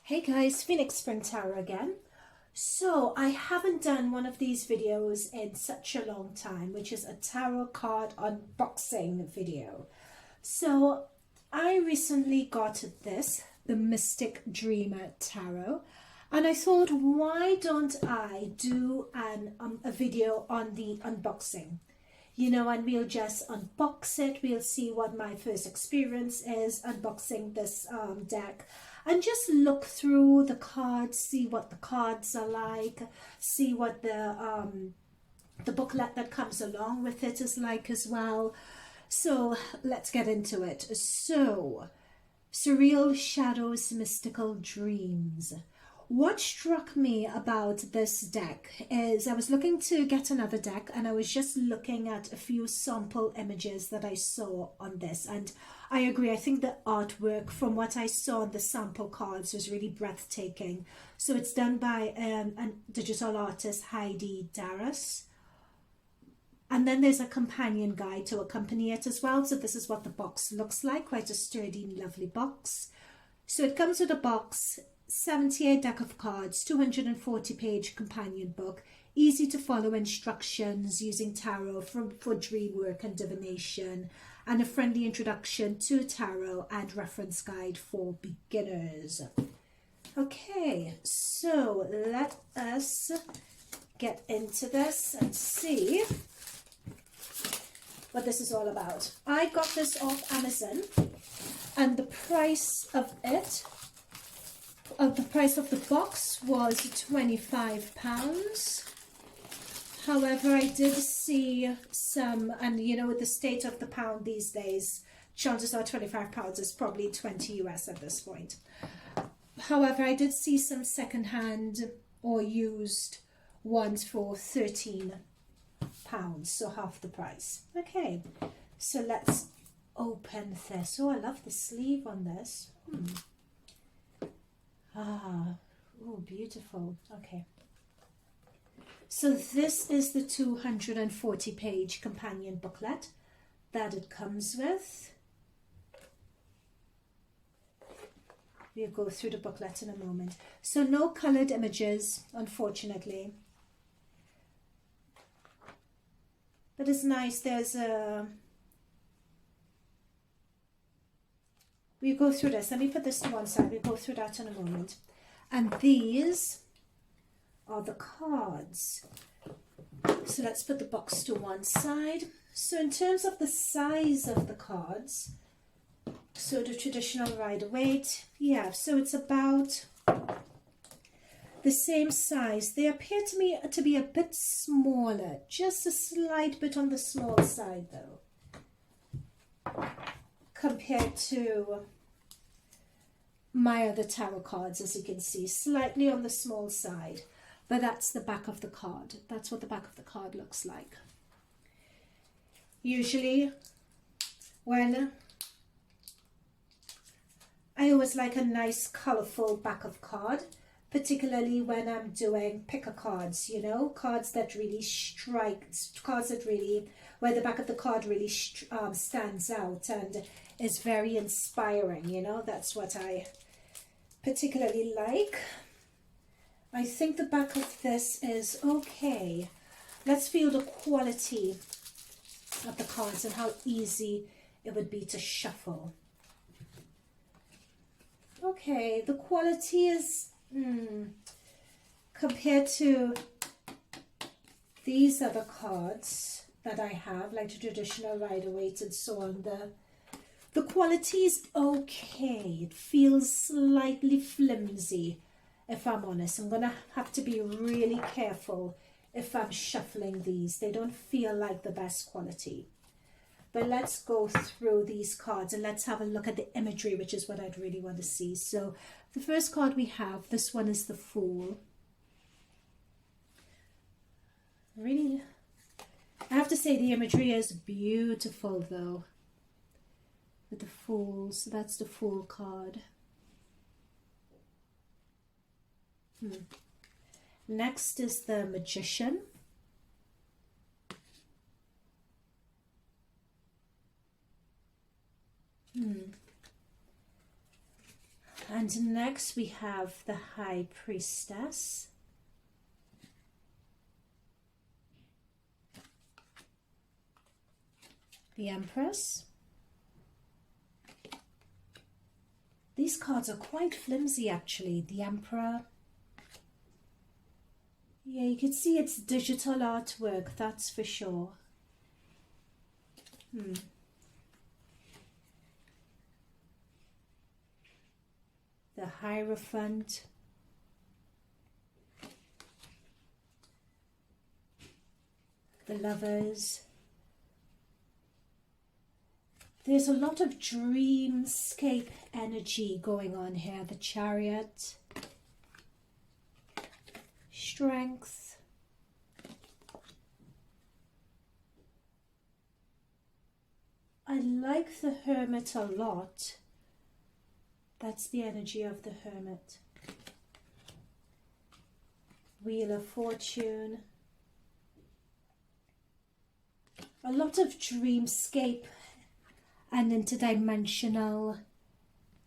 Hey guys, Phoenix Spring Tarot again. So I haven't done one of these videos in such a long time, which is a tarot card unboxing video. So I recently got the Mystic Dreamer Tarot, and I thought, why don't I do a video on the unboxing? And we'll just unbox it. We'll see what my first experience is unboxing this deck, and just look through the cards, see what the cards are like, see what the booklet that comes along with it is like as well. So let's get into it. So, Surreal Shadows, Mystical Dreams. What struck me about this deck is I was looking to get another deck, and I was just looking at a few sample images that I saw on this, and I agree. I think the artwork from what I saw on the sample cards was really breathtaking. So it's done by a digital artist, Heidi Darras. And then there's a companion guide to accompany it as well. So this is what the box looks like, quite a sturdy, lovely box. So it comes with a box, 78 deck of cards, 240-page companion book, easy to follow instructions using tarot for dream work and divination, and a friendly introduction to tarot and reference guide for beginners. Okay, so let us get into this and see what this is all about. I got this off Amazon, and the price of the box was £25. However, I did see some, and with the state of the pound these days, chances are £25 is probably 20 US at this point. However, I did see some second-hand or used ones for £13, so half the price. Okay, so let's open this. Oh, I love the sleeve on this. Oh, beautiful. Okay. So this is the 240-page companion booklet that it comes with. We'll go through the booklet in a moment. So no colored images, unfortunately. But it's nice. There's a... We go through this. Let me put this to one side. We'll go through that in a moment. And these are the cards. So let's put the box to one side. So in terms of the size of the cards, so the traditional Rider-Waite, yeah, so it's about the same size. They appear to me to be a bit smaller, just a slight bit on the small side though, compared to my other tarot cards. As you can see, slightly on the small side, but that's the back of the card. That's what the back of the card looks like. Usually when I always like a nice colorful back of card, particularly when I'm doing picker cards, cards that really strike, cards that really, where the back of the card really stands out and is very inspiring, that's what I particularly like. I think the back of this is okay. Let's feel the quality of the cards and how easy it would be to shuffle. Okay, the quality is compared to these other cards that I have, like the traditional Rider-Waite and so on, the quality is okay. It feels slightly flimsy, if I'm honest. I'm gonna have to be really careful if I'm shuffling these. They don't feel like the best quality. But let's go through these cards and let's have a look at the imagery, which is what I'd really want to see. So the first card we have, this one is the Fool. Really, I have to say the imagery is beautiful though, with the Fool. So that's the Fool card. Next is the Magician. And next we have the High Priestess. The Empress. These cards are quite flimsy actually. The Emperor. Yeah, you can see it's digital artwork, that's for sure. The Hierophant. The Lovers. There's a lot of dreamscape energy going on here. The Chariot. Strength. I like the Hermit a lot. That's the energy of the Hermit. Wheel of Fortune. A lot of dreamscape and interdimensional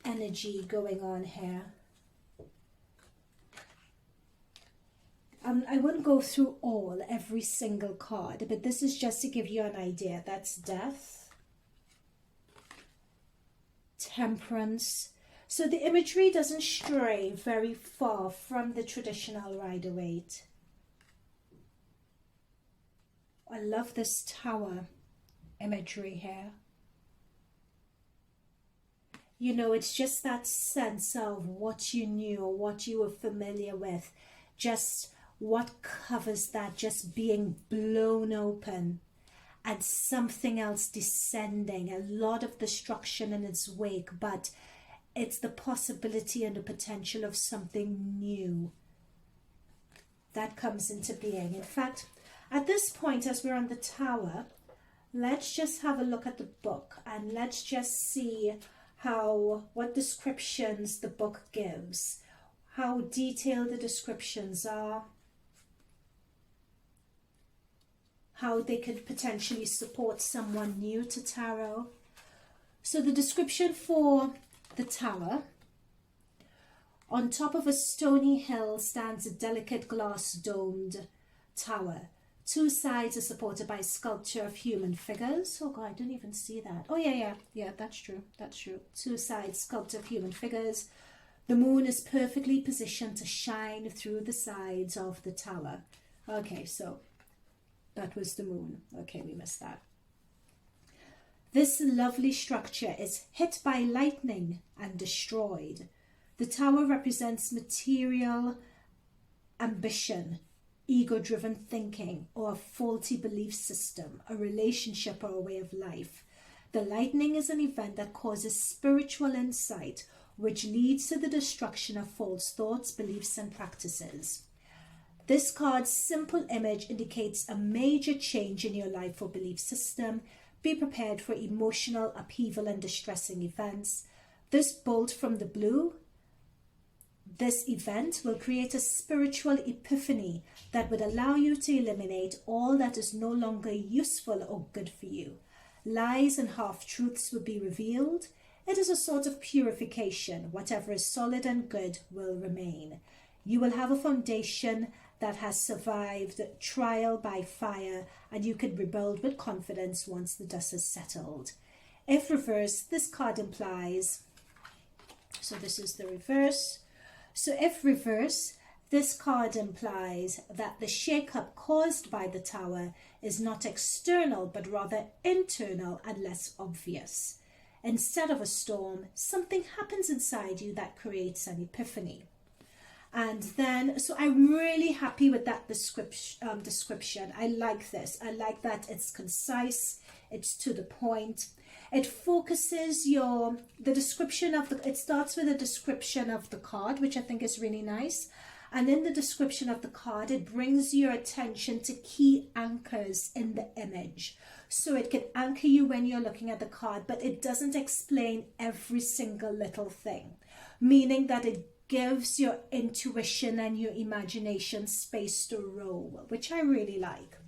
energy going on here. I wouldn't go through every single card, but this is just to give you an idea. That's Death. Temperance. So the imagery doesn't stray very far from the traditional Rider-Waite. I love this Tower imagery here. You know, it's just that sense of what you knew or what you were familiar with. Just what covers that, just being blown open and something else descending. A lot of destruction in its wake, but it's the possibility and the potential of something new that comes into being. In fact, at this point, as we're on the Tower, let's just have a look at the book and let's just see what descriptions the book gives, how detailed the descriptions are, how they could potentially support someone new to tarot. So the description for the Tower: on top of a stony hill stands a delicate glass domed tower. Two sides are supported by sculpture of human figures. Oh God, I didn't even see that. Oh yeah, that's true. Two sides sculpture of human figures. The moon is perfectly positioned to shine through the sides of the tower. Okay, so that was the moon. Okay, we missed that. This lovely structure is hit by lightning and destroyed. The tower represents material ambition, ego-driven thinking, or a faulty belief system, a relationship, or a way of life. The lightning is an event that causes spiritual insight, which leads to the destruction of false thoughts, beliefs, and practices. This card's simple image indicates a major change in your life or belief system. Be prepared for emotional upheaval and distressing events. This bolt from the blue, this event will create a spiritual epiphany that would allow you to eliminate all that is no longer useful or good for you. Lies and half-truths will be revealed. It is a sort of purification. Whatever is solid and good will remain. You will have a foundation that has survived trial by fire, and you can rebuild with confidence once the dust has settled. If reversed, this card implies, so this is the reverse. So if reverse, this card implies that the shake-up caused by the tower is not external, but rather internal and less obvious. Instead of a storm, something happens inside you that creates an epiphany. And then, so I'm really happy with that description. I like this. I like that it's concise, it's to the point. It focuses the description of it starts with a description of the card, which I think is really nice. And in the description of the card, it brings your attention to key anchors in the image. So it can anchor you when you're looking at the card, but it doesn't explain every single little thing, meaning that it gives your intuition and your imagination space to roll, which I really like.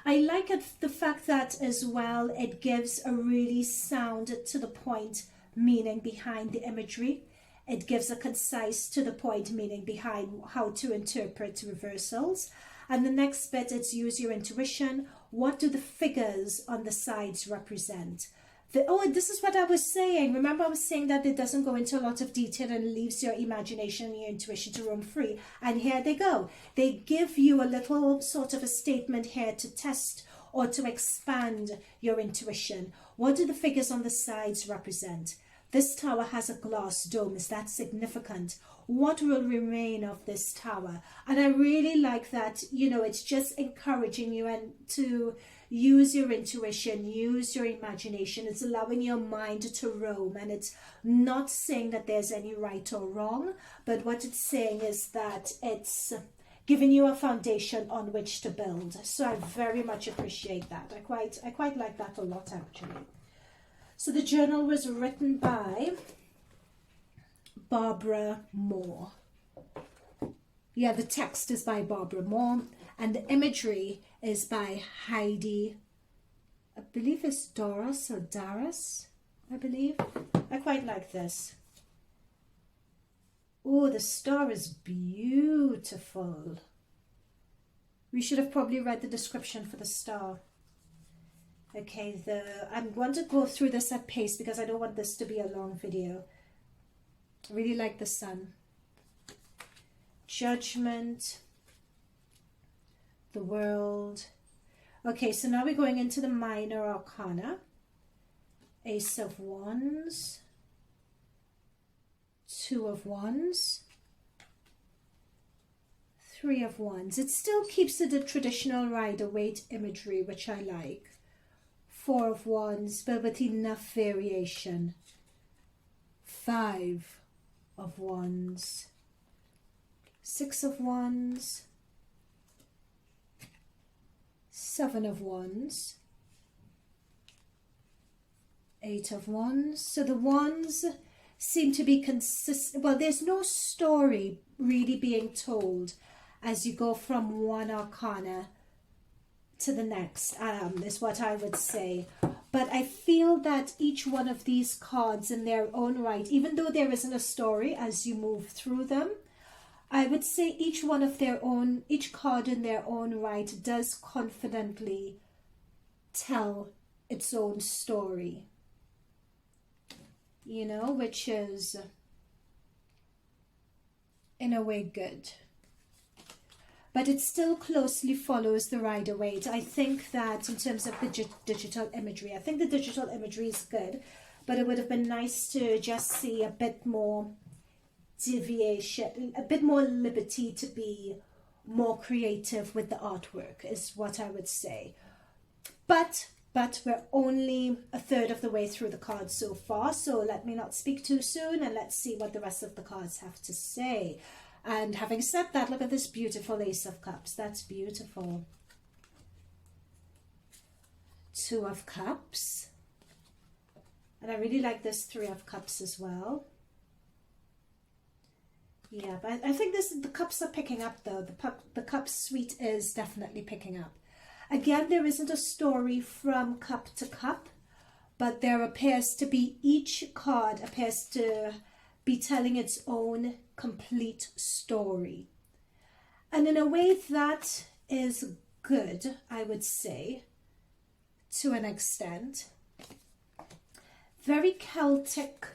I like the fact that as well it gives a really sound to the point meaning behind the imagery. It gives a concise, to the point meaning behind how to interpret reversals. And the next bit is use your intuition. What do the figures on the sides represent? This is what I was saying. Remember, I was saying that it doesn't go into a lot of detail and leaves your imagination and your intuition to roam free. And here they go. They give you a little sort of a statement here to test or to expand your intuition. What do the figures on the sides represent? This tower has a glass dome. Is that significant? What will remain of this tower? And I really like that, you know, it's just encouraging you and to use your intuition, use your imagination. It's allowing your mind to roam, and it's not saying that there's any right or wrong, but what it's saying is that it's giving you a foundation on which to build. So I very much appreciate that. I quite like that a lot, actually. So the journal was written by Barbara Moore. Yeah, the text is by Barbara Moore, and the imagery is by Heidi, I believe it's Doris or Daris, I believe. I quite like this. Oh, the star is beautiful. We should have probably read the description for the star. Okay, I'm going to go through this at pace because I don't want this to be a long video. I really like the sun. Judgment. The world. Okay, so now we're going into the minor arcana. Ace of Wands. Two of Wands. Three of Wands. It still keeps the traditional Rider-Waite imagery, which I like. Four of Wands, but with enough variation. Five of Wands. Six of Wands. Seven of Wands. Eight of Wands. So the Wands seem to be consistent. Well, there's no story really being told as you go from one arcana to the next, is what I would say. But I feel that each one of these cards in their own right, even though there isn't a story as you move through them, I would say each card in their own right does confidently tell its own story. You know, which is in a way good. But it still closely follows the Rider-Waite. I think that in terms of the digital imagery, I think the digital imagery is good, but it would have been nice to just see a bit more deviation, a bit more liberty to be more creative with the artwork, is what I would say. But we're only a third of the way through the cards so far, so let me not speak too soon, and let's see what the rest of the cards have to say. And having said that, look at this beautiful Ace of Cups. That's beautiful. Two of Cups. And I really like this Three of Cups as well. Yeah, but I think the cups are picking up though. The cup suite is definitely picking up. Again, there isn't a story from cup to cup, but there appears to be, each card appears to be telling its own complete story. And in a way that is good, I would say, to an extent. Very Celtic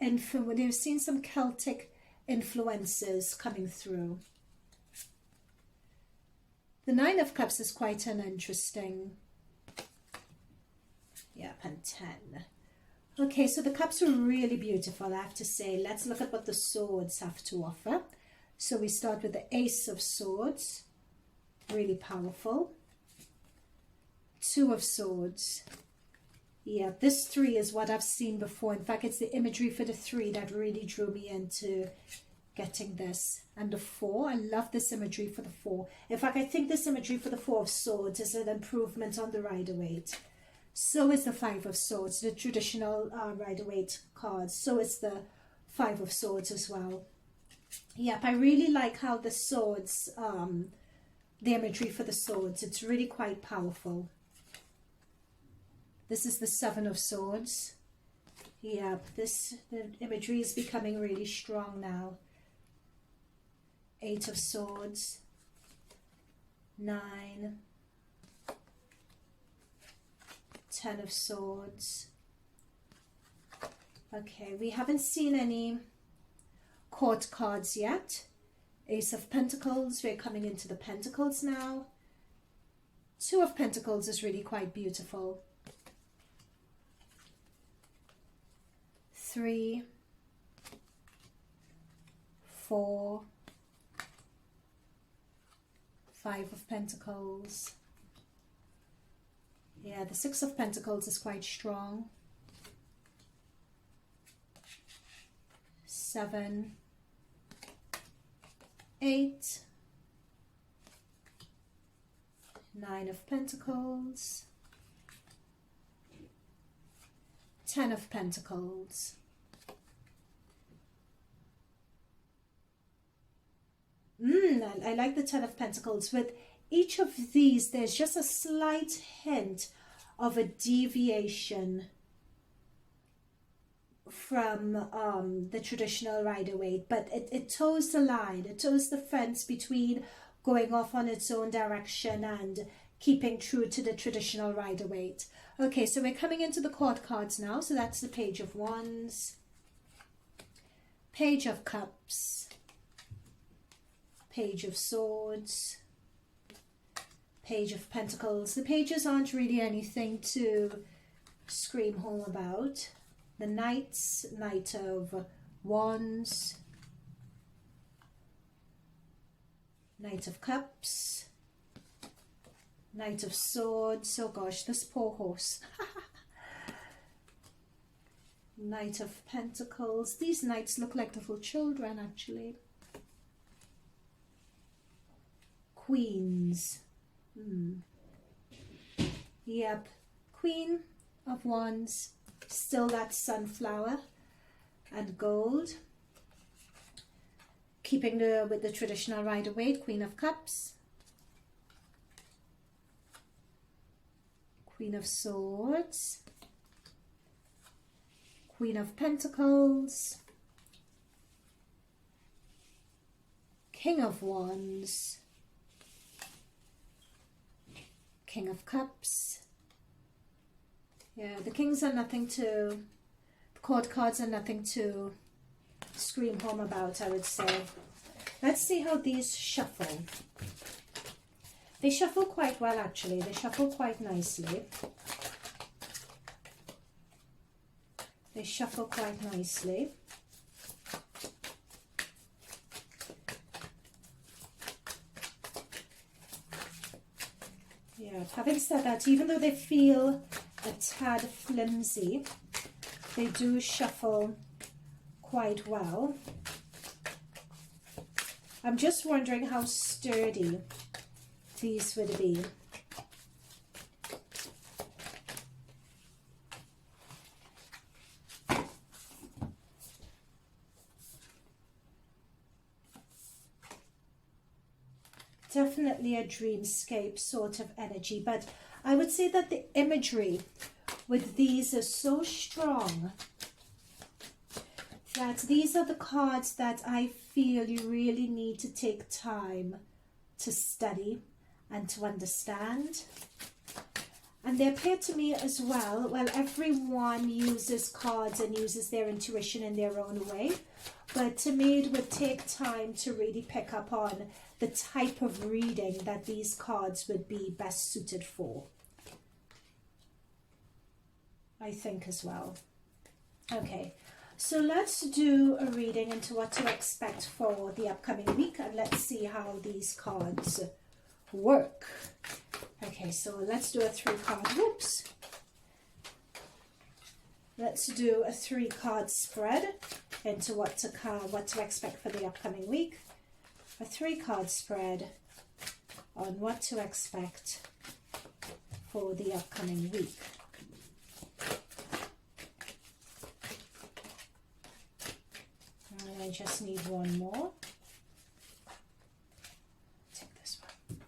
influence. We've seen some Celtic influences coming through. The Nine of Cups is quite an interesting, and 10. Okay, so the cups are really beautiful, I have to say. Let's look at what the swords have to offer. So we start with the Ace of Swords, really powerful. Two of Swords. Yeah, this three is what I've seen before. In fact, it's the imagery for the three that really drew me into getting this. And the four, I love this imagery for the four. In fact, I think this imagery for the Four of Swords is an improvement on the Rider-Waite. So is the Five of Swords, the traditional Rider-Waite cards. So is the Five of Swords as well. Yep, I really like how the swords, the imagery for the swords, it's really quite powerful. This is the Seven of Swords. Yep, the imagery is becoming really strong now. 8 of Swords, 9, 10 of Swords. Okay, we haven't seen any court cards yet. Ace of Pentacles, we're coming into the Pentacles now. 2 of Pentacles is really quite beautiful. 3, 4, 5 of Pentacles. Yeah, the 6 of Pentacles is quite strong. 7, 8, 9 of Pentacles, 10 of Pentacles. I like the 10 of Pentacles. With each of these, there's just a slight hint of a deviation from the traditional Rider-Waite, but it toes the line, it toes the fence between going off on its own direction and keeping true to the traditional Rider-Waite. Okay, so we're coming into the court cards now. So that's the Page of Wands, Page of Cups, Page of Swords, Page of Pentacles. The pages aren't really anything to scream home about. The Knights, Knight of Wands, Knight of Cups, Knight of Swords. Oh gosh, this poor horse. Knight of Pentacles. These knights look like little children, actually. Queens. Yep, Queen of Wands. Still that sunflower and gold. Keeping with the traditional Rider-Waite. Queen of Cups, Queen of Swords, Queen of Pentacles, King of Wands, King of Cups. Yeah, the kings are nothing to, the court cards are nothing to scream home about, I would say. Let's see how these shuffle. They shuffle quite well, actually. They shuffle quite nicely. They shuffle quite nicely. Yeah, having said that, even though they feel a tad flimsy, they do shuffle quite well. I'm just wondering how sturdy these would be. Definitely a dreamscape sort of energy, but I would say that the imagery with these is so strong that these are the cards that I feel you really need to take time to study and to understand. And they appear to me as well, everyone uses cards and uses their intuition in their own way, but to me it would take time to really pick up on the type of reading that these cards would be best suited for, I think, as well. Okay, so let's do a reading into what to expect for the upcoming week, and let's see how these cards work. Okay, so let's do a 3-card, whoops. Let's do a 3-card spread into what to expect for the upcoming week. A 3-card spread on what to expect for the upcoming week. And I just need one more. Take this one.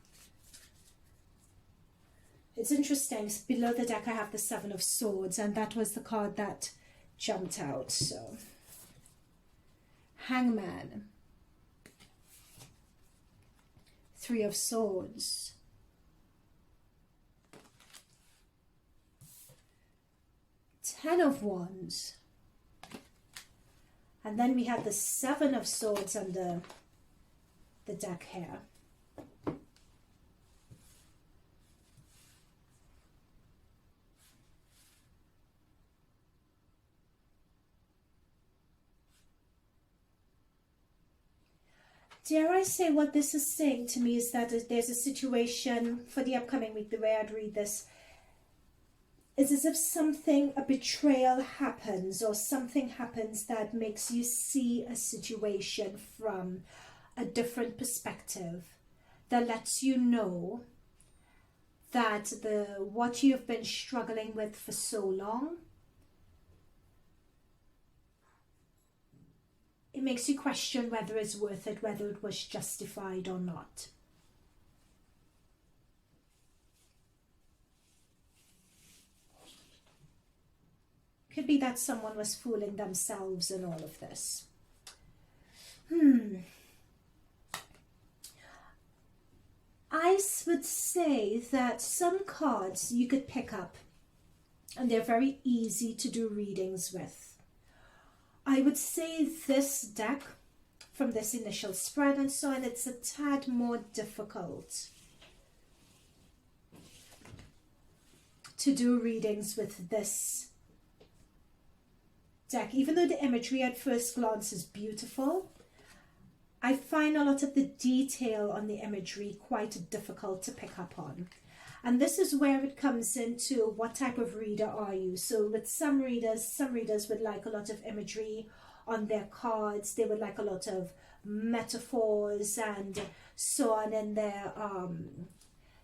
It's interesting, below the deck I have the 7 of Swords, and that was the card that jumped out. So Hangman, Three of Swords, Ten of Wands, and then we have the Seven of Swords under the deck here. Dare I say, what this is saying to me is that there's a situation for the upcoming week, the way I'd read this, is as if something, a betrayal happens, or something happens that makes you see a situation from a different perspective, that lets you know that what you've been struggling with for so long, it makes you question whether it's worth it, whether it was justified or not. Could be that someone was fooling themselves in all of this. I would say that some cards you could pick up, and they're very easy to do readings with. I would say this deck, from this initial spread and so on, it's a tad more difficult to do readings with this deck. Even though the imagery at first glance is beautiful, I find a lot of the detail on the imagery quite difficult to pick up on. And this is where it comes into what type of reader are you. So with some readers would like a lot of imagery on their cards. They would like a lot of metaphors and so on in their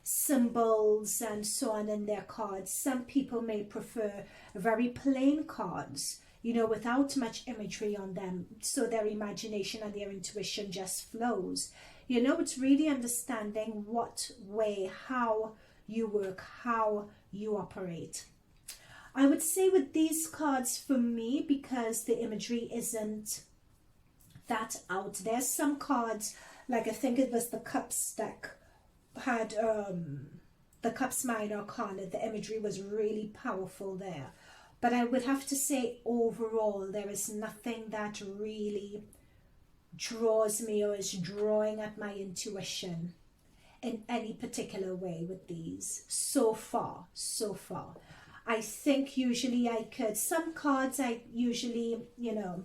symbols and so on in their cards. Some people may prefer very plain cards, you know, without much imagery on them, so their imagination and their intuition just flows. You know, it's really understanding what way, how you work, how you operate. I would say with these cards, for me, because the imagery isn't that out there, some cards, like I think it was the Cups deck, had the Cups Minor Arcana, the imagery was really powerful there. But I would have to say overall, there is nothing that really draws me or is drawing at my intuition in any particular way with these so far. I think usually I could, some cards I usually, you know,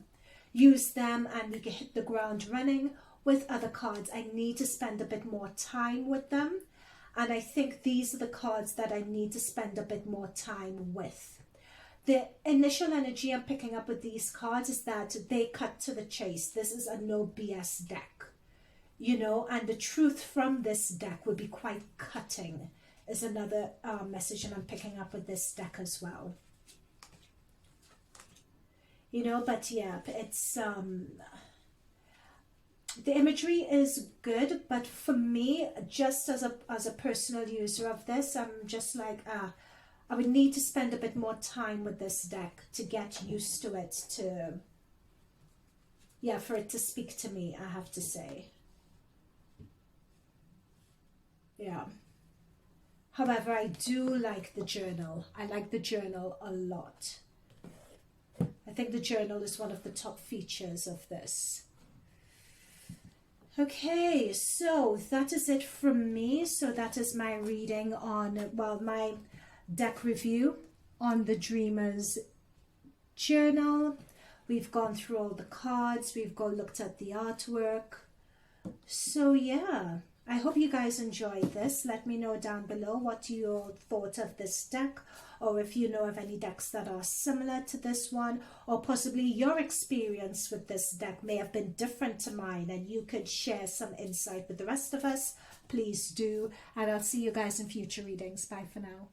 use them and we can hit the ground running. With other cards, I need to spend a bit more time with them. And I think these are the cards that I need to spend a bit more time with. The initial energy I'm picking up with these cards is that they cut to the chase. This is a no BS deck, you know, and the truth from this deck would be quite cutting, is another message that I'm picking up with this deck as well. You know, but yeah, it's the imagery is good, but for me, just as a personal user of this, I'm just like, I would need to spend a bit more time with this deck to get used to it, for it to speak to me, I have to say. Yeah. However, I do like the journal. I like the journal a lot. I think the journal is one of the top features of this. Okay, so that is it from me. So that is my reading on, well, my deck review on the Dreamer's Journal. We've gone through all the cards. We've looked at the artwork. So yeah, I hope you guys enjoyed this. Let me know down below what you all thought of this deck, or if you know of any decks that are similar to this one, or possibly your experience with this deck may have been different to mine and you could share some insight with the rest of us. Please do, and I'll see you guys in future readings. Bye for now.